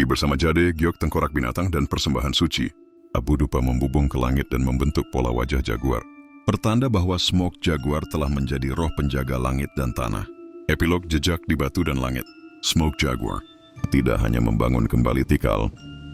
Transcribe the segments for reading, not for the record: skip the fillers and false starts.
bersama Jade, giok tengkorak binatang dan persembahan suci, abu dupa membubung ke langit dan membentuk pola wajah jaguar. Pertanda bahwa Smoke Jaguar telah menjadi roh penjaga langit dan tanah. Epilog jejak di batu dan langit. Smoke Jaguar tidak hanya membangun kembali Tikal,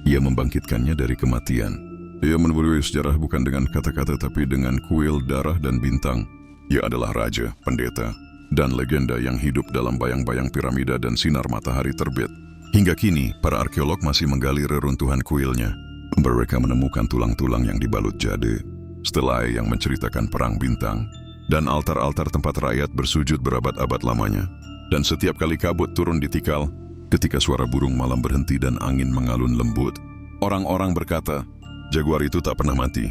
ia membangkitkannya dari kematian. Ia meneburi sejarah bukan dengan kata-kata tapi dengan kuil, darah, dan bintang. Ia adalah raja, pendeta, dan legenda yang hidup dalam bayang-bayang piramida dan sinar matahari terbit. Hingga kini, para arkeolog masih menggali reruntuhan kuilnya. Mereka menemukan tulang-tulang yang dibalut jade, stelai yang menceritakan perang bintang, dan altar-altar tempat rakyat bersujud berabad-abad lamanya. Dan setiap kali kabut turun di Tikal, ketika suara burung malam berhenti dan angin mengalun lembut, orang-orang berkata, jaguar itu tak pernah mati,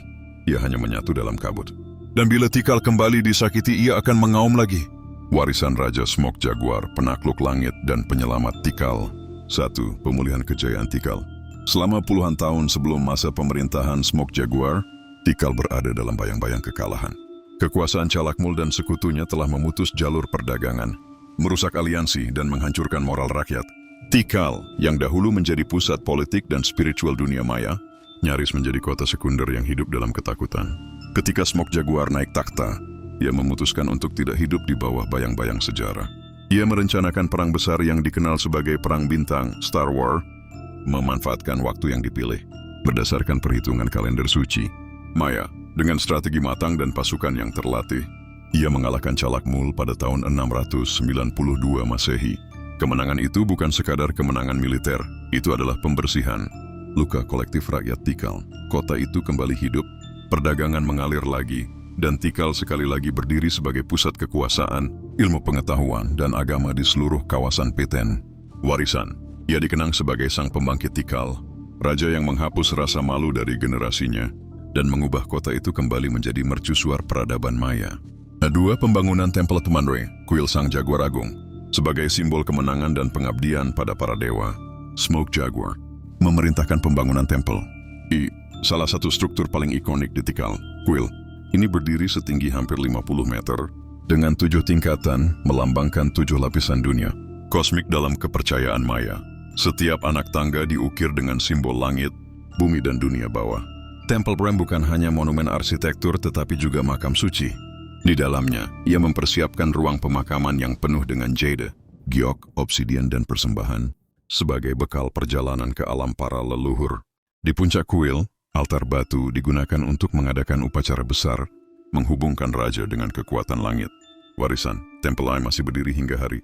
ia hanya menyatu dalam kabut. Dan bila Tikal kembali disakiti, ia akan mengaum lagi. Warisan Raja Smoke Jaguar, penakluk langit dan penyelamat Tikal. 1. Pemulihan kejayaan Tikal. Selama puluhan tahun sebelum masa pemerintahan Smoke Jaguar, Tikal berada dalam bayang-bayang kekalahan. Kekuasaan Calakmul dan sekutunya telah memutus jalur perdagangan, merusak aliansi dan menghancurkan moral rakyat. Tikal, yang dahulu menjadi pusat politik dan spiritual dunia maya, nyaris menjadi kota sekunder yang hidup dalam ketakutan. Ketika Smoke Jaguar naik takhta, ia memutuskan untuk tidak hidup di bawah bayang-bayang sejarah. Ia merencanakan perang besar yang dikenal sebagai Perang Bintang, Star War, memanfaatkan waktu yang dipilih, berdasarkan perhitungan kalender suci Maya. Dengan strategi matang dan pasukan yang terlatih, ia mengalahkan Calakmul pada tahun 692 Masehi. Kemenangan itu bukan sekadar kemenangan militer, itu adalah pembersihan luka kolektif rakyat Tikal. Kota itu kembali hidup, perdagangan mengalir lagi, dan Tikal sekali lagi berdiri sebagai pusat kekuasaan, ilmu pengetahuan, dan agama di seluruh kawasan Peten. Warisan, ia dikenang sebagai sang pembangkit Tikal, raja yang menghapus rasa malu dari generasinya, dan mengubah kota itu kembali menjadi mercusuar peradaban Maya. 2. Pembangunan Tempel Temanre, kuil Sang Jaguar Agung. Sebagai simbol kemenangan dan pengabdian pada para dewa, Smoke Jaguar memerintahkan pembangunan tempel. Salah satu struktur paling ikonik di Tikal, kuil ini berdiri setinggi hampir 50 meter, dengan 7 tingkatan melambangkan 7 lapisan dunia kosmik dalam kepercayaan Maya. Setiap anak tangga diukir dengan simbol langit, bumi, dan dunia bawah. Tempel Bram bukan hanya monumen arsitektur tetapi juga makam suci. Di dalamnya, ia mempersiapkan ruang pemakaman yang penuh dengan jade, giok, obsidian, dan persembahan sebagai bekal perjalanan ke alam para leluhur. Di puncak kuil, altar batu digunakan untuk mengadakan upacara besar, menghubungkan raja dengan kekuatan langit. Warisan, Tempel Ai masih berdiri hingga hari